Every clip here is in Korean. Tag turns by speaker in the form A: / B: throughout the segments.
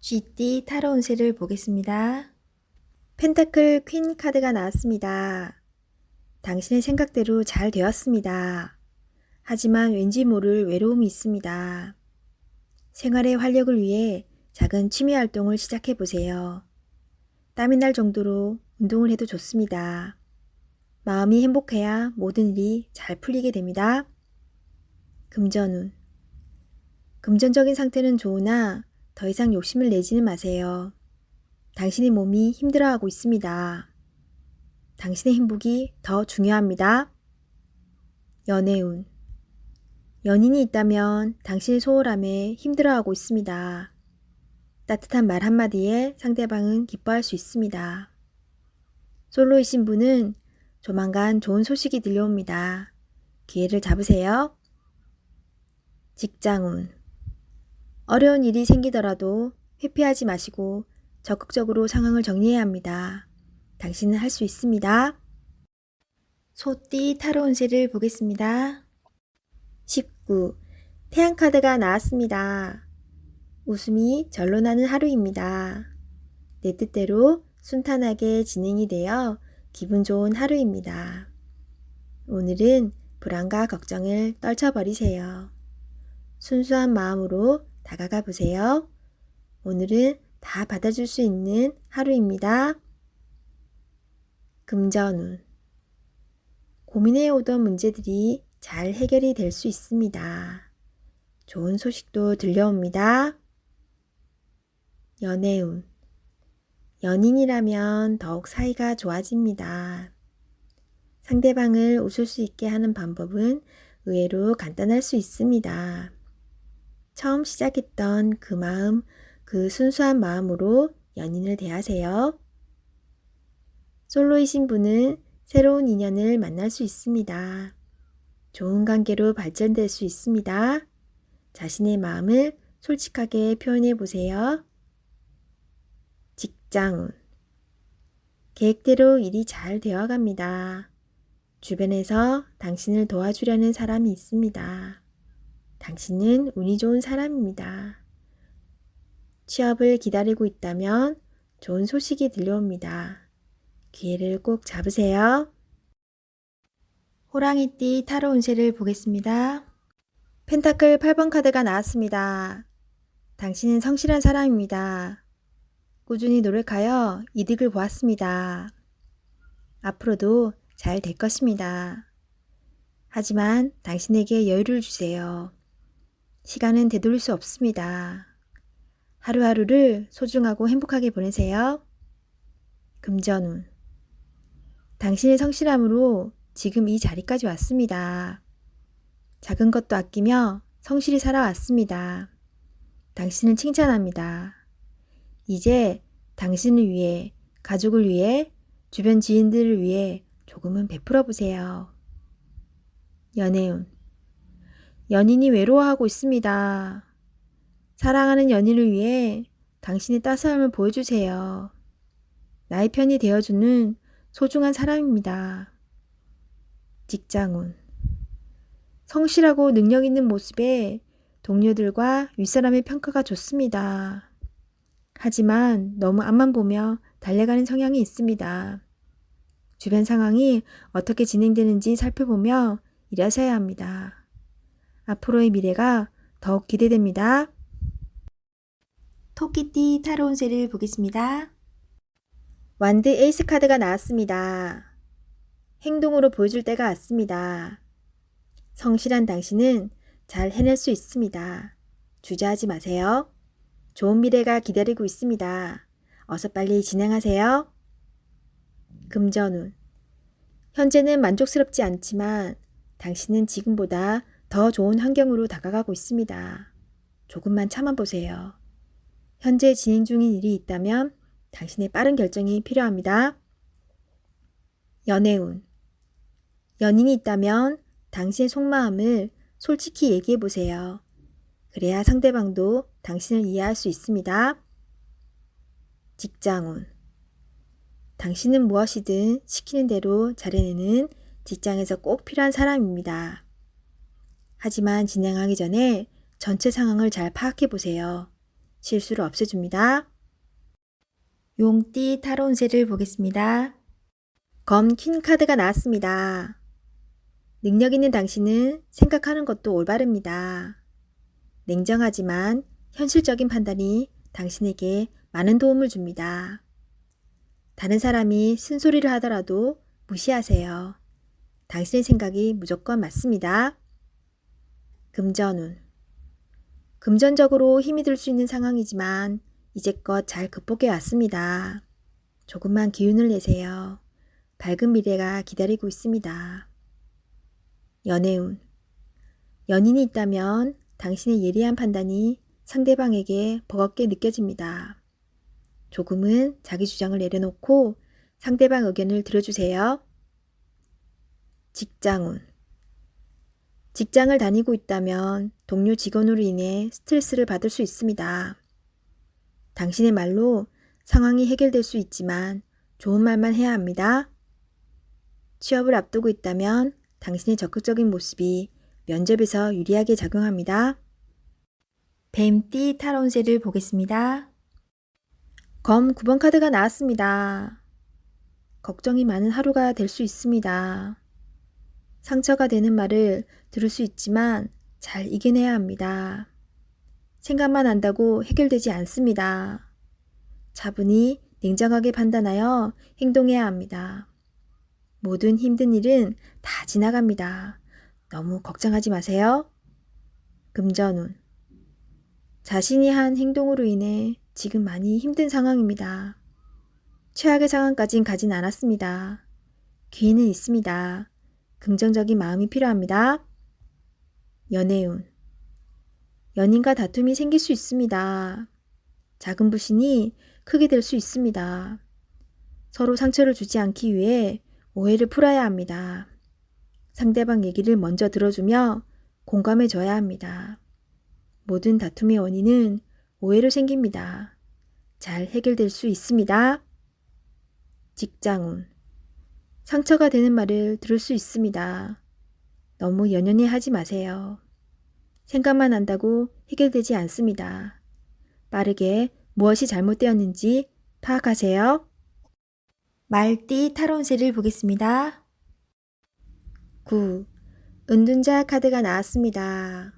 A: 쥐띠 타로 운세를 보겠습니다. 펜타클 퀸 카드가 나왔습니다. 당신의 생각대로 잘 되었습니다. 하지만 왠지 모를 외로움이 있습니다. 생활의 활력을 위해 작은 취미 활동을 시작해 보세요. 땀이 날 정도로 운동을 해도 좋습니다. 마음이 행복해야 모든 일이 잘 풀리게 됩니다. 금전운. 금전적인 상태는 좋으나 더 이상 욕심을 내지는 마세요. 당신의 몸이 힘들어하고 있습니다. 당신의 행복이 더 중요합니다. 연애운. 연인이 있다면 당신의 소홀함에 힘들어하고 있습니다. 따뜻한 말 한마디에 상대방은 기뻐할 수 있습니다. 솔로이신 분은 조만간 좋은 소식이 들려옵니다. 기회를 잡으세요. 직장운. 어려운 일이 생기더라도 회피하지 마시고 적극적으로 상황을 정리해야 합니다. 당신은 할 수 있습니다. 소띠 타로 운세를 보겠습니다. 19. 태양카드가 나왔습니다. 웃음이 절로 나는 하루입니다. 내 뜻대로 순탄하게 진행이 되어 기분 좋은 하루입니다. 오늘은 불안과 걱정을 떨쳐버리세요. 순수한 마음으로 다가가 보세요. 오늘은 다 받아줄 수 있는 하루입니다. 금전운. 고민해오던 문제들이 잘 해결이 될 수 있습니다. 좋은 소식도 들려옵니다. 연애운. 연인이라면 더욱 사이가 좋아집니다. 상대방을 웃을 수 있게 하는 방법은 의외로 간단할 수 있습니다. 처음 시작했던 그 마음, 그 순수한 마음으로 연인을 대하세요. 솔로이신 분은 새로운 인연을 만날 수 있습니다. 좋은 관계로 발전될 수 있습니다. 자신의 마음을 솔직하게 표현해 보세요. 직장운. 계획대로 일이 잘 되어갑니다. 주변에서 당신을 도와주려는 사람이 있습니다. 당신은 운이 좋은 사람입니다. 취업을 기다리고 있다면 좋은 소식이 들려옵니다. 기회를 꼭 잡으세요. 호랑이띠 타로 운세를 보겠습니다. 펜타클 8번 카드가 나왔습니다. 당신은 성실한 사람입니다. 꾸준히 노력하여 이득을 보았습니다. 앞으로도 잘 될 것입니다. 하지만 당신에게 여유를 주세요. 시간은 되돌릴 수 없습니다. 하루하루를 소중하고 행복하게 보내세요. 금전운. 당신의 성실함으로 지금 이 자리까지 왔습니다. 작은 것도 아끼며 성실히 살아왔습니다. 당신을 칭찬합니다. 이제 당신을 위해, 가족을 위해, 주변 지인들을 위해 조금은 베풀어 보세요. 연애운. 연인이 외로워하고 있습니다. 사랑하는 연인을 위해 당신의 따스함을 보여주세요. 나의 편이 되어주는 소중한 사람입니다. 직장운. 성실하고 능력 있는 모습에 동료들과 윗사람의 평가가 좋습니다. 하지만 너무 앞만 보며 달려가는 성향이 있습니다. 주변 상황이 어떻게 진행되는지 살펴보며 일하셔야 합니다. 앞으로의 미래가 더욱 기대됩니다. 토끼띠 타로 운세를 보겠습니다. 완드 에이스 카드가 나왔습니다. 행동으로 보여줄 때가 왔습니다. 성실한 당신은 잘 해낼 수 있습니다. 주저하지 마세요. 좋은 미래가 기다리고 있습니다. 어서 빨리 진행하세요. 금전운. 현재는 만족스럽지 않지만 당신은 지금보다 더 좋은 환경으로 다가가고 있습니다. 조금만 참아보세요. 현재 진행 중인 일이 있다면 당신의 빠른 결정이 필요합니다. 연애운. 연인이 있다면 당신의 속마음을 솔직히 얘기해 보세요. 그래야 상대방도 당신을 이해할 수 있습니다. 직장운. 당신은 무엇이든 시키는 대로 잘해내는 직장에서 꼭 필요한 사람입니다. 하지만 진행하기 전에 전체 상황을 잘 파악해 보세요. 실수를 없애줍니다. 용띠 타로 운세를 보겠습니다. 검 퀸 카드가 나왔습니다. 능력 있는 당신은 생각하는 것도 올바릅니다. 냉정하지만 현실적인 판단이 당신에게 많은 도움을 줍니다. 다른 사람이 쓴소리를 하더라도 무시하세요. 당신의 생각이 무조건 맞습니다. 금전운. 금전적으로 힘이 들 수 있는 상황이지만 이제껏 잘 극복해 왔습니다. 조금만 기운을 내세요. 밝은 미래가 기다리고 있습니다. 연애운. 연인이 있다면 당신의 예리한 판단이 상대방에게 버겁게 느껴집니다. 조금은 자기 주장을 내려놓고 상대방 의견을 들어주세요. 직장운. 직장을 다니고 있다면 동료 직원으로 인해 스트레스를 받을 수 있습니다. 당신의 말로 상황이 해결될 수 있지만 좋은 말만 해야 합니다. 취업을 앞두고 있다면 당신의 적극적인 모습이 면접에서 유리하게 작용합니다. 뱀띠 타로 운세를 보겠습니다. 검 9번 카드가 나왔습니다. 걱정이 많은 하루가 될 수 있습니다. 상처가 되는 말을 들을 수 있지만 잘 이겨내야 합니다. 생각만 한다고 해결되지 않습니다. 차분히 냉정하게 판단하여 행동해야 합니다. 모든 힘든 일은 다 지나갑니다. 너무 걱정하지 마세요. 금전운. 자신이 한 행동으로 인해 지금 많이 힘든 상황입니다. 최악의 상황까진 가진 않았습니다. 기회는 있습니다. 긍정적인 마음이 필요합니다. 연애운. 연인과 다툼이 생길 수 있습니다. 작은 불신이 크게 될 수 있습니다. 서로 상처를 주지 않기 위해 오해를 풀어야 합니다. 상대방 얘기를 먼저 들어주며 공감해 줘야 합니다. 모든 다툼의 원인은 오해로 생깁니다. 잘 해결될 수 있습니다. 직장운. 상처가 되는 말을 들을 수 있습니다. 너무 연연해 하지 마세요. 생각만 한다고 해결되지 않습니다. 빠르게 무엇이 잘못되었는지 파악하세요. 말띠 타로 운세를 보겠습니다. 9. 은둔자 카드가 나왔습니다.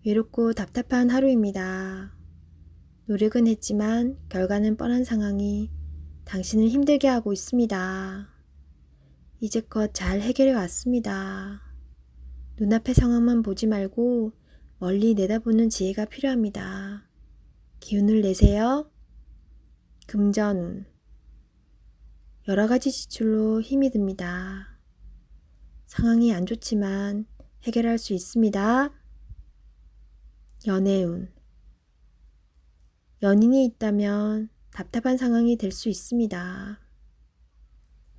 A: 외롭고 답답한 하루입니다. 노력은 했지만 결과는 뻔한 상황이 당신을 힘들게 하고 있습니다. 이제껏 잘 해결해 왔습니다. 눈앞의 상황만 보지 말고 멀리 내다보는 지혜가 필요합니다. 기운을 내세요. 금전운. 여러 가지 지출로 힘이 듭니다. 상황이 안 좋지만 해결할 수 있습니다. 연애운. 연인이 있다면 답답한 상황이 될 수 있습니다.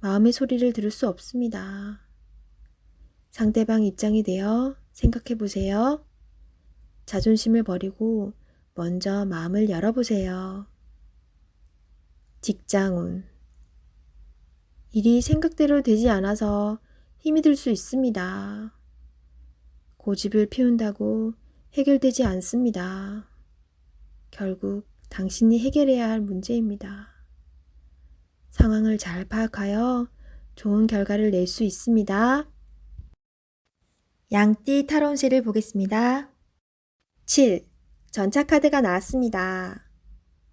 A: 마음의 소리를 들을 수 없습니다. 상대방 입장이 되어 생각해 보세요. 자존심을 버리고 먼저 마음을 열어보세요. 직장운. 일이 생각대로 되지 않아서 힘이 들 수 있습니다. 고집을 피운다고 해결되지 않습니다. 결국 당신이 해결해야 할 문제입니다. 상황을 잘 파악하여 좋은 결과를 낼 수 있습니다. 양띠 타로 운세를 보겠습니다. 7. 전차 카드가 나왔습니다.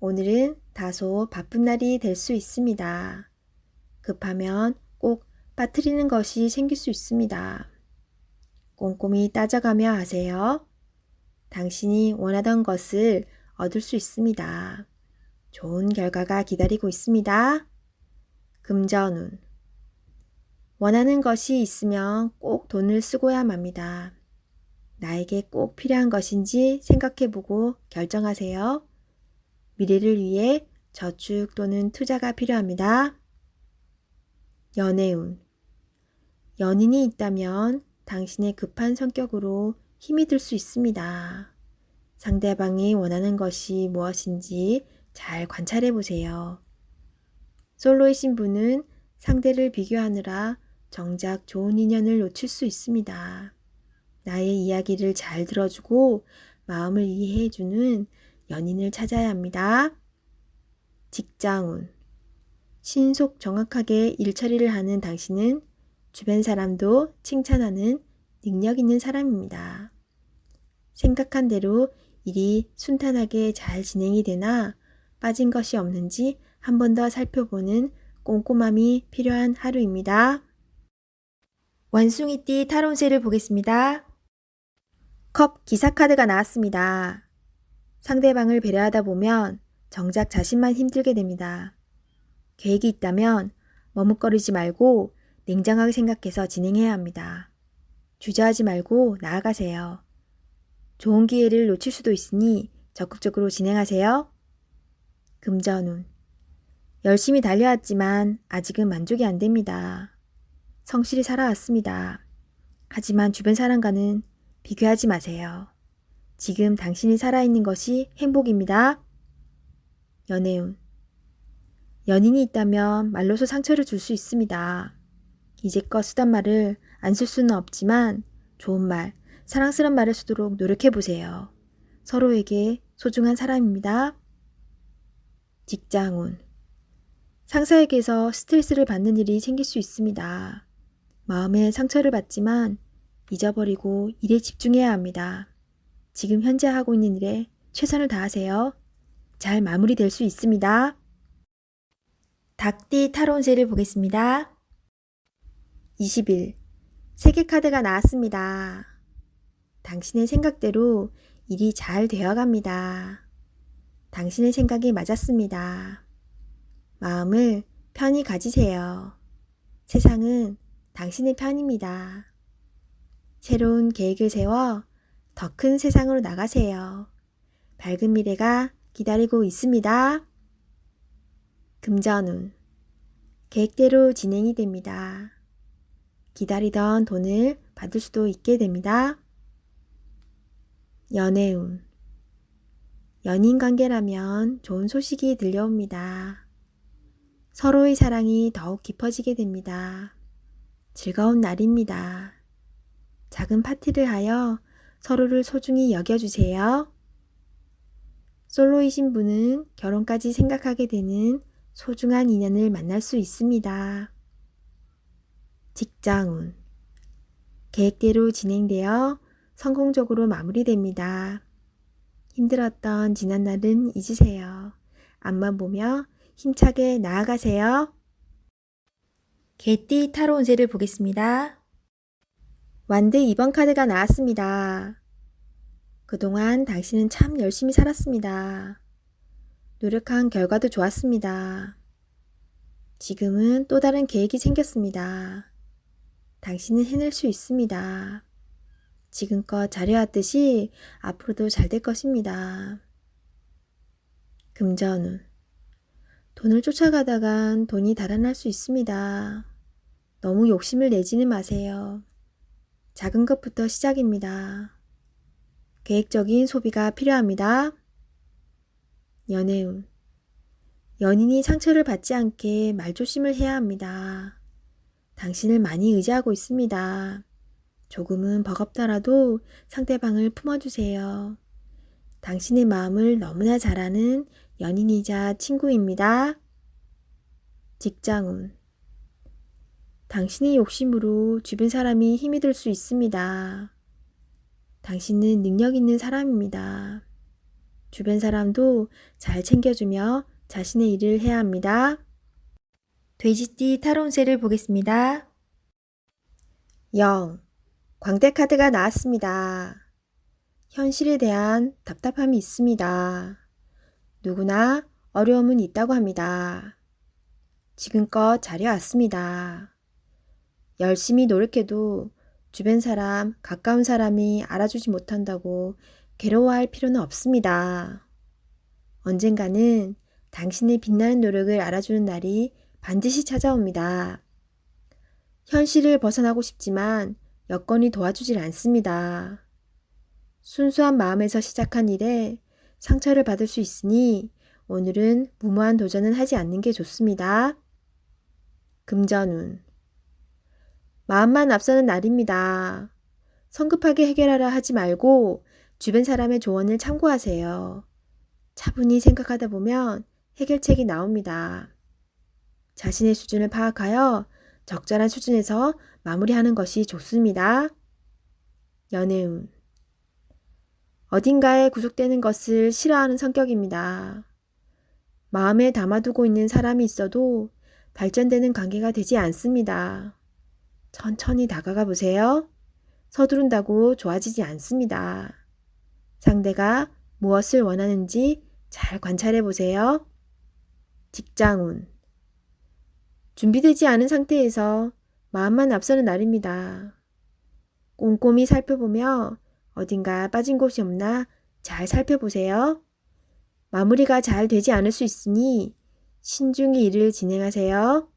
A: 오늘은 다소 바쁜 날이 될 수 있습니다. 급하면 꼭 빠뜨리는 것이 생길 수 있습니다. 꼼꼼히 따져가며 하세요. 당신이 원하던 것을 얻을 수 있습니다. 좋은 결과가 기다리고 있습니다. 금전운. 원하는 것이 있으면 꼭 돈을 쓰고야 합니다. 나에게 꼭 필요한 것인지 생각해보고 결정하세요. 미래를 위해 저축 또는 투자가 필요합니다. 연애운. 연인이 있다면 당신의 급한 성격으로 힘이 들 수 있습니다. 상대방이 원하는 것이 무엇인지 잘 관찰해 보세요. 솔로이신 분은 상대를 비교하느라 정작 좋은 인연을 놓칠 수 있습니다. 나의 이야기를 잘 들어주고 마음을 이해해주는 연인을 찾아야 합니다. 직장운. 신속 정확하게 일처리를 하는 당신은 주변 사람도 칭찬하는 능력 있는 사람입니다. 생각한 대로 일이 순탄하게 잘 진행이 되나 빠진 것이 없는지 한 번 더 살펴보는 꼼꼼함이 필요한 하루입니다. 원숭이띠 타로운세를 보겠습니다. 컵 기사 카드가 나왔습니다. 상대방을 배려하다 보면 정작 자신만 힘들게 됩니다. 계획이 있다면 머뭇거리지 말고 냉정하게 생각해서 진행해야 합니다. 주저하지 말고 나아가세요. 좋은 기회를 놓칠 수도 있으니 적극적으로 진행하세요. 금전운. 열심히 달려왔지만 아직은 만족이 안 됩니다. 성실히 살아왔습니다. 하지만 주변 사람과는 비교하지 마세요. 지금 당신이 살아있는 것이 행복입니다. 연애운. 연인이 있다면 말로서 상처를 줄 수 있습니다. 이제껏 쓰던 말을 안 쓸 수는 없지만 좋은 말, 사랑스러운 말을 쓰도록 노력해보세요. 서로에게 소중한 사람입니다. 직장운. 상사에게서 스트레스를 받는 일이 생길 수 있습니다. 마음에 상처를 받지만 잊어버리고 일에 집중해야 합니다. 지금 현재 하고 있는 일에 최선을 다하세요. 잘 마무리될 수 있습니다. 닭띠 타로운세를 보겠습니다. 20일 세계 카드가 나왔습니다. 당신의 생각대로 일이 잘 되어갑니다. 당신의 생각이 맞았습니다. 마음을 편히 가지세요. 세상은 당신의 편입니다. 새로운 계획을 세워 더 큰 세상으로 나가세요. 밝은 미래가 기다리고 있습니다. 금전운. 계획대로 진행이 됩니다. 기다리던 돈을 받을 수도 있게 됩니다. 연애운. 연인 관계라면 좋은 소식이 들려옵니다. 서로의 사랑이 더욱 깊어지게 됩니다. 즐거운 날입니다. 작은 파티를 하여 서로를 소중히 여겨주세요. 솔로이신 분은 결혼까지 생각하게 되는 소중한 인연을 만날 수 있습니다. 직장운. 계획대로 진행되어 성공적으로 마무리됩니다. 힘들었던 지난날은 잊으세요. 앞만 보며 힘차게 나아가세요. 개띠 타로 운세를 보겠습니다. 완드 2번 카드가 나왔습니다. 그동안 당신은 참 열심히 살았습니다. 노력한 결과도 좋았습니다. 지금은 또 다른 계획이 생겼습니다. 당신은 해낼 수 있습니다. 지금껏 잘해왔듯이 앞으로도 잘 될 것입니다. 금전운. 돈을 쫓아가다간 돈이 달아날 수 있습니다. 너무 욕심을 내지는 마세요. 작은 것부터 시작입니다. 계획적인 소비가 필요합니다. 연애운. 연인이 상처를 받지 않게 말조심을 해야 합니다. 당신을 많이 의지하고 있습니다. 조금은 버겁더라도 상대방을 품어주세요. 당신의 마음을 너무나 잘 아는 연인이자 친구입니다. 직장운. 당신의 욕심으로 주변 사람이 힘이 들 수 있습니다. 당신은 능력 있는 사람입니다. 주변 사람도 잘 챙겨주며 자신의 일을 해야 합니다. 돼지띠 타로 운세를 보겠습니다. 0. 광대 카드가 나왔습니다. 현실에 대한 답답함이 있습니다. 누구나 어려움은 있다고 합니다. 지금껏 잘해왔습니다. 열심히 노력해도 주변 사람, 가까운 사람이 알아주지 못한다고 괴로워할 필요는 없습니다. 언젠가는 당신의 빛나는 노력을 알아주는 날이 반드시 찾아옵니다. 현실을 벗어나고 싶지만 여건이 도와주질 않습니다. 순수한 마음에서 시작한 일에 상처를 받을 수 있으니 오늘은 무모한 도전은 하지 않는 게 좋습니다. 금전운. 마음만 앞서는 날입니다. 성급하게 해결하려 하지 말고 주변 사람의 조언을 참고하세요. 차분히 생각하다 보면 해결책이 나옵니다. 자신의 수준을 파악하여 적절한 수준에서 마무리하는 것이 좋습니다. 연애운. 어딘가에 구속되는 것을 싫어하는 성격입니다. 마음에 담아두고 있는 사람이 있어도 발전되는 관계가 되지 않습니다. 천천히 다가가 보세요. 서두른다고 좋아지지 않습니다. 상대가 무엇을 원하는지 잘 관찰해 보세요. 직장운. 준비되지 않은 상태에서 마음만 앞서는 날입니다. 꼼꼼히 살펴보며 어딘가 빠진 곳이 없나 잘 살펴보세요. 마무리가 잘 되지 않을 수 있으니 신중히 일을 진행하세요.